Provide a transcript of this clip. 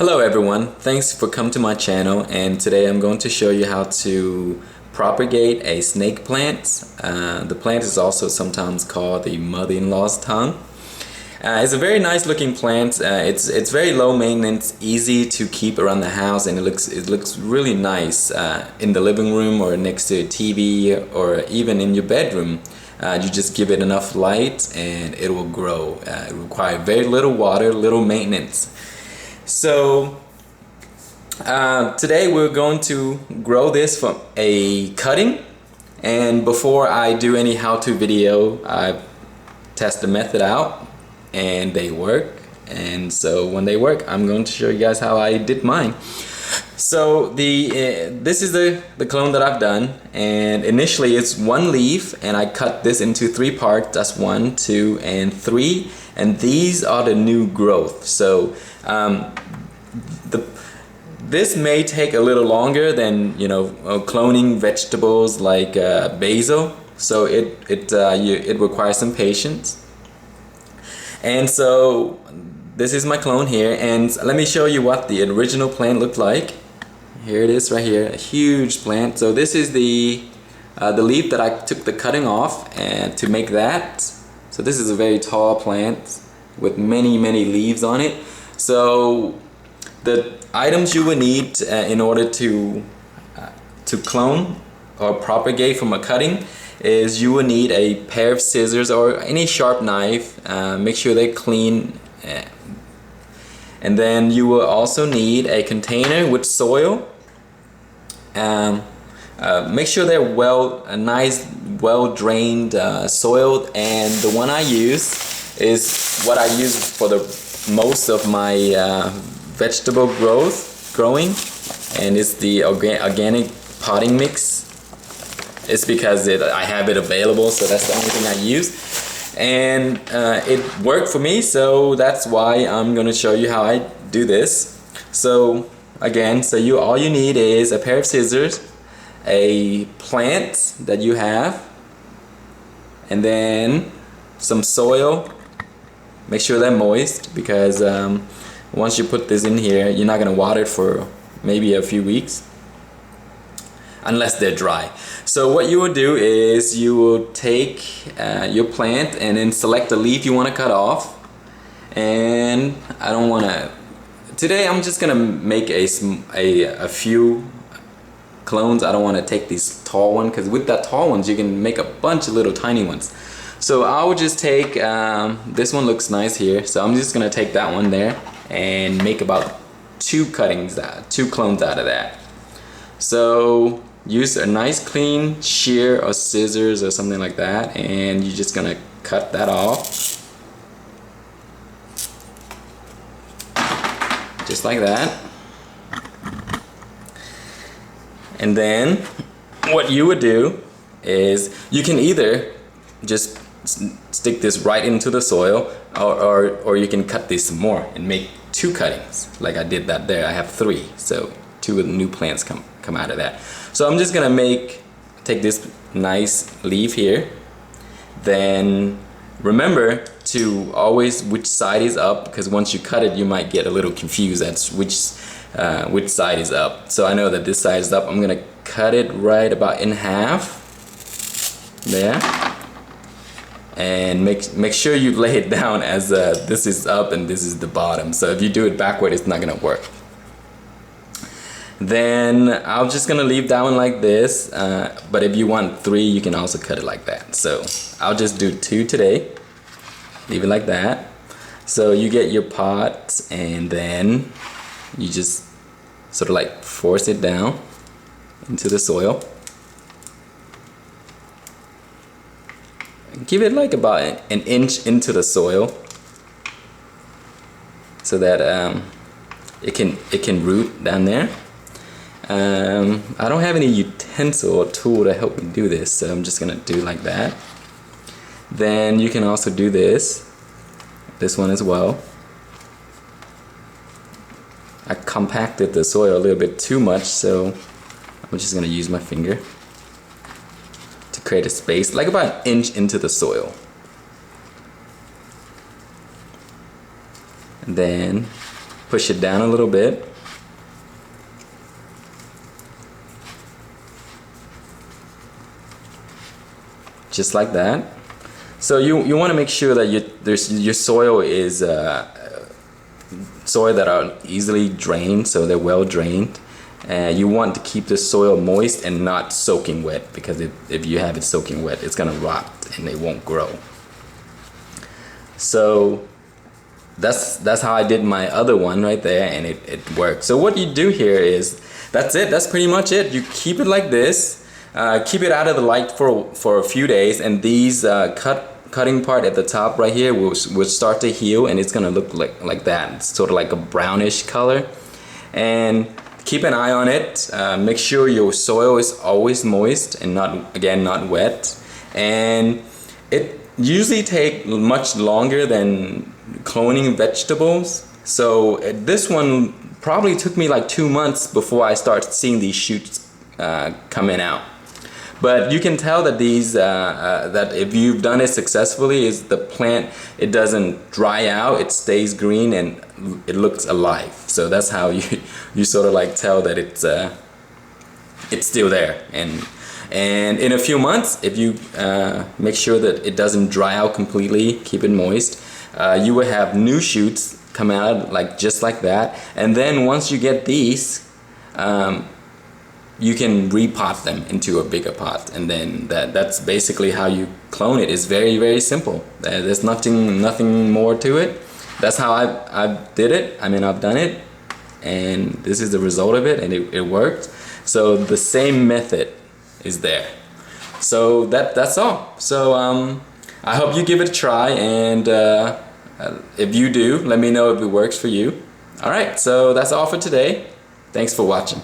Hello everyone, thanks for coming to my channel, and today I'm going to show you how to propagate a snake plant. The plant is also sometimes called the mother-in-law's tongue. It's a very nice looking plant. It's very low maintenance, easy to keep around the house, and it looks really nice in the living room or next to a TV or even in your bedroom. You just give it enough light and it will grow. It requires very little water, little maintenance. So today we're going to grow this from a cutting, and before I do any how-to video, I test the method out and they work, and so when they work I'm going to show you guys how I did mine. So this is the clone that I've done, and initially it's one leaf and I cut this into 3 parts. That's 1, 2, and 3, and these are the new growth. So this may take a little longer than cloning vegetables like basil, so it requires some patience. And so this is my clone here, and let me show you what the original plant looked like. Here it is right here, a huge plant. So this is the leaf that I took the cutting off and to make that. So this is a very tall plant with many leaves on it. So the items you would need in order to clone or propagate from a cutting is you will need a pair of scissors or any sharp knife. Make sure they're clean. And then you will also need a container with soil. Make sure they're nice, well-drained soil. And the one I use is what I use for the most of my vegetable growing, and it's the organic potting mix. It's because I have it available, so that's the only thing I use, and it worked for me, so that's why I'm gonna show you how I do this. So again, all you need is a pair of scissors, a plant that you have, and then some soil. Make sure they're moist, because once you put this in here, you're not gonna water it for maybe a few weeks unless they're dry. So what you will do is you will take your plant and then select the leaf you want to cut off. And I don't want to, today I'm just gonna make a few clones. I don't want to take these tall ones, because with that tall ones you can make a bunch of little tiny ones. So I will just take this one. Looks nice here, so I'm just gonna take that one there and make about 2 clones out of that. So use a nice clean shear or scissors or something like that, and you're just gonna cut that off just like that. And then what you would do is you can either just stick this right into the soil, or you can cut this some more and make 2 cuttings like I did that there. I have 3, so 2 of the new plants come out of that. So I'm just gonna take this nice leaf here. Then remember to always which side is up, because once you cut it you might get a little confused as which side is up. So I know that this side is up. I'm gonna cut it right about in half there, and make sure you lay it down as this is up and this is the bottom. So if you do it backward, it's not gonna work. Then I'm just gonna leave that one like this, but if you want 3 you can also cut it like that. So I'll just do 2 today, leave it like that. So you get your pot, and then you just sort of like force it down into the soil. Give it like about an inch into the soil, so that it can root down there. I don't have any utensil or tool to help me do this, so I'm just gonna do like that. Then you can also do this one as well. I compacted the soil a little bit too much, so I'm just gonna use my finger to create a space like about an inch into the soil. And then push it down a little bit. Just like that. So you want to make sure that your soil is soil that are easily drained, so they're well drained. And you want to keep the soil moist and not soaking wet, because if you have it soaking wet, it's gonna rot and it won't grow. So that's how I did my other one right there, and it worked. So what you do here is, that's it. That's pretty much it. You keep it like this. Keep it out of the light for a few days, and these cutting part at the top right here will start to heal, and it's gonna look like that. It's sort of like a brownish color. And keep an eye on it. Make sure your soil is always moist and not wet. And it usually takes much longer than cloning vegetables. So this one probably took me like 2 months before I started seeing these shoots coming out. But you can tell that these that if you've done it successfully, is the plant, it doesn't dry out, it stays green and it looks alive. So that's how you sort of like tell that it's still there. And in a few months, if you make sure that it doesn't dry out completely, keep it moist, you will have new shoots come out just like that. And then once you get these, you can repot them into a bigger pot, and then that's basically how you clone it. It's very, very simple. There's nothing more to it. That's how I did it. I mean, I've done it, and this is the result of it, and it worked. So the same method is there. So that's all. So I hope you give it a try, and if you do, let me know if it works for you. All right, so that's all for today. Thanks for watching.